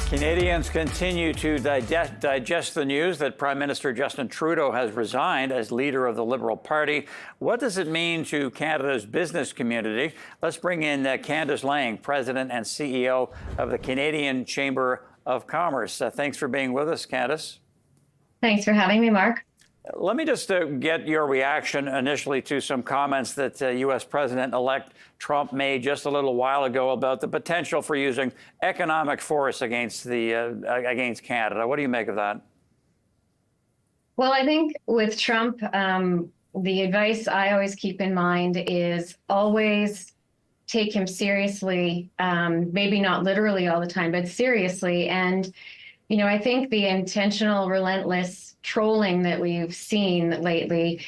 Canadians continue to digest the news that Prime Minister Justin Trudeau has resigned as leader of the Liberal Party. What does it mean to Canada's business community? Let's bring in Candace Laing, President and CEO of the Canadian Chamber of Commerce. Thanks for being with us, Candace. Thanks for having me, Mark. Let me just get your reaction initially to some comments that U.S. President-elect Trump made just a little while ago about the potential for using economic force against Canada. What do you make of that? Well, I think with Trump, the advice I always keep in mind is always take him seriously, maybe not literally all the time, but seriously. And, you know, I think the intentional, relentless trolling that we've seen lately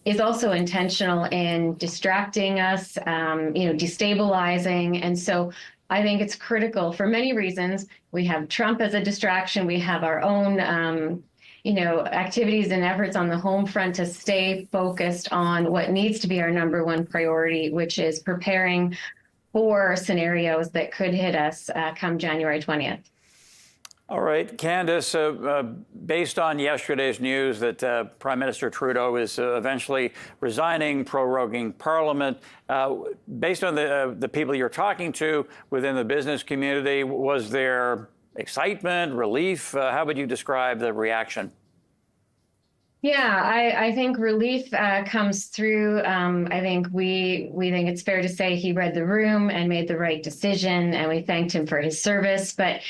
is also intentional in distracting us, destabilizing. And so I think it's critical for many reasons. We have Trump as a distraction. We have our own, activities and efforts on the home front to stay focused on what needs to be our number one priority, which is preparing for scenarios that could hit us come January 20th. All right, Candace, based on yesterday's news that Prime Minister Trudeau is eventually resigning, proroguing Parliament, based on the people you're talking to within the business community, was there excitement, relief? How would you describe the reaction? Yeah, I think relief comes through. I think we think it's fair to say he read the room and made the right decision, and we thanked him for his service. But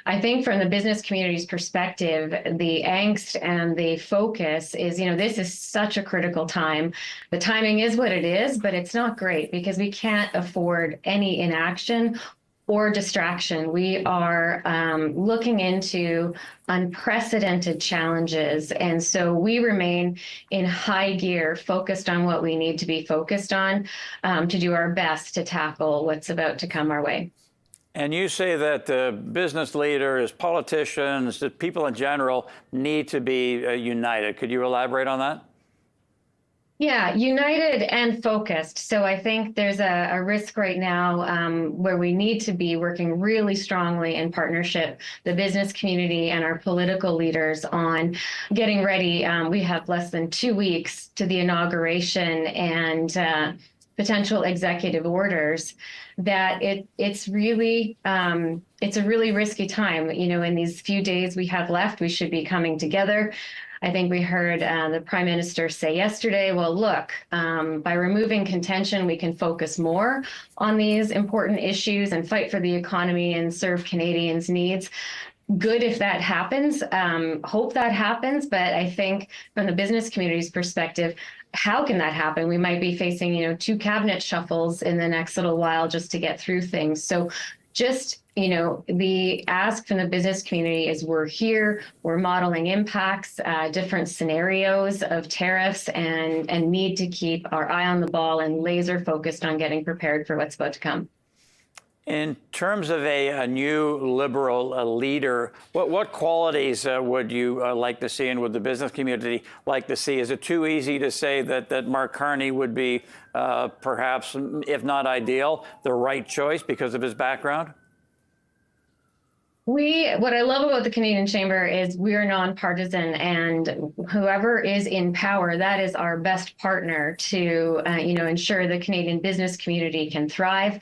I think from the business community's perspective, the angst and the focus is, this is such a critical time. The timing is what it is, but it's not great because we can't afford any inaction or distraction. We are looking into unprecedented challenges. And so we remain in high gear, focused on what we need to be focused on to do our best to tackle what's about to come our way. And you say that business leaders, politicians, that people in general need to be united. Could you elaborate on that? Yeah, united and focused. So I think there's a risk right now where we need to be working really strongly in partnership, the business community and our political leaders on getting ready. We have less than 2 weeks to the inauguration and potential executive orders that it's a really risky time. In these few days we have left, we should be coming together. I think we heard the Prime Minister say yesterday, well, look, by removing contention, we can focus more on these important issues and fight for the economy and serve Canadians' needs. Good if that happens. Hope that happens. But I think from the business community's perspective, how can that happen? We might be facing, 2 cabinet shuffles in the next little while just to get through things. So just, the ask from the business community is we're here, we're modeling impacts, different scenarios of tariffs, and need to keep our eye on the ball and laser focused on getting prepared for what's about to come. In terms of a new Liberal leader, what qualities would you like to see, and would the business community like to see? Is it too easy to say that Mark Carney would be perhaps, if not ideal, the right choice because of his background? What I love about the Canadian Chamber is we're nonpartisan, and whoever is in power, that is our best partner to, ensure the Canadian business community can thrive.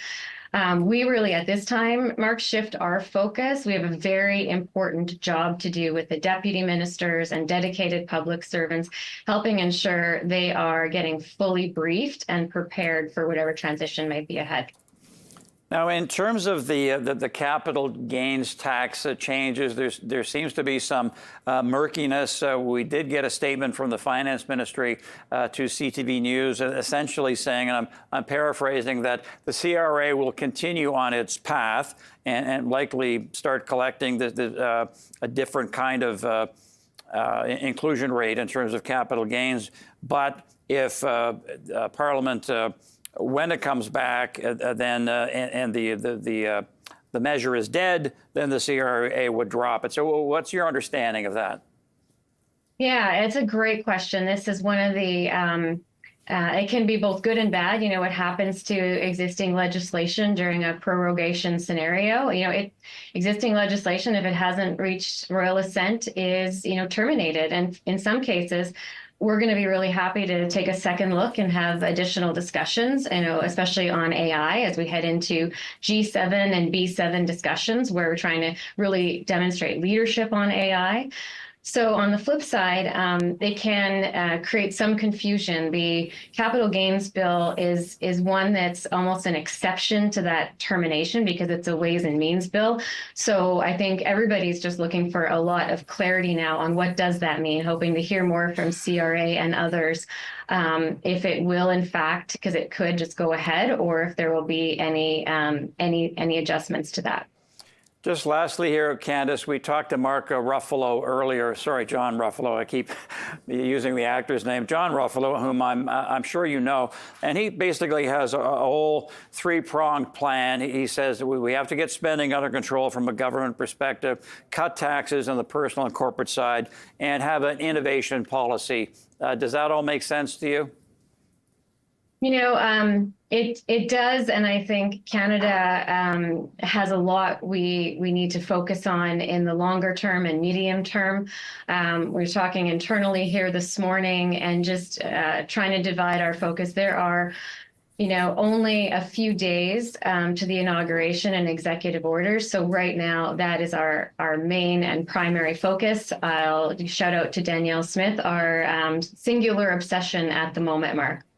We really, at this time, Mark, shift our focus. We have a very important job to do with the deputy ministers and dedicated public servants, helping ensure they are getting fully briefed and prepared for whatever transition might be ahead. Now, in terms of the capital gains tax changes, there seems to be some murkiness. We did get a statement from the Finance Ministry to CTV News, essentially saying, and I'm paraphrasing, that the CRA will continue on its path and likely start collecting a different kind of inclusion rate in terms of capital gains. But if Parliament when it comes back, then and the measure is dead, then the CRA would drop it. So what's your understanding of that? Yeah, it's a great question. This is one of the It can be both good and bad. What happens to existing legislation during a prorogation scenario? Existing legislation, if it hasn't reached royal assent, is, terminated. And in some cases, we're going to be really happy to take a second look and have additional discussions, especially on AI as we head into G7 and B7 discussions, where we're trying to really demonstrate leadership on AI. So on the flip side, they can create some confusion. The capital gains bill is one that's almost an exception to that termination because it's a Ways and Means bill. So I think everybody's just looking for a lot of clarity now on what does that mean, hoping to hear more from CRA and others, if it will, in fact, because it could just go ahead, or if there will be any adjustments to that. Just lastly here, Candace, we talked to Mark Ruffalo earlier. Sorry, John Ruffalo. I keep using the actor's name, John Ruffalo, whom I'm sure you know. And he basically has a whole three-pronged plan. He says that we have to get spending under control from a government perspective, cut taxes on the personal and corporate side, and have an innovation policy. Does that all make sense to you? It does, and I think Canada has a lot we need to focus on in the longer term and medium term. We're talking internally here this morning and just trying to divide our focus. There are, only a few days to the inauguration and executive orders. So right now, that is our main and primary focus. I'll shout out to Danielle Smith, our singular obsession at the moment, Mark.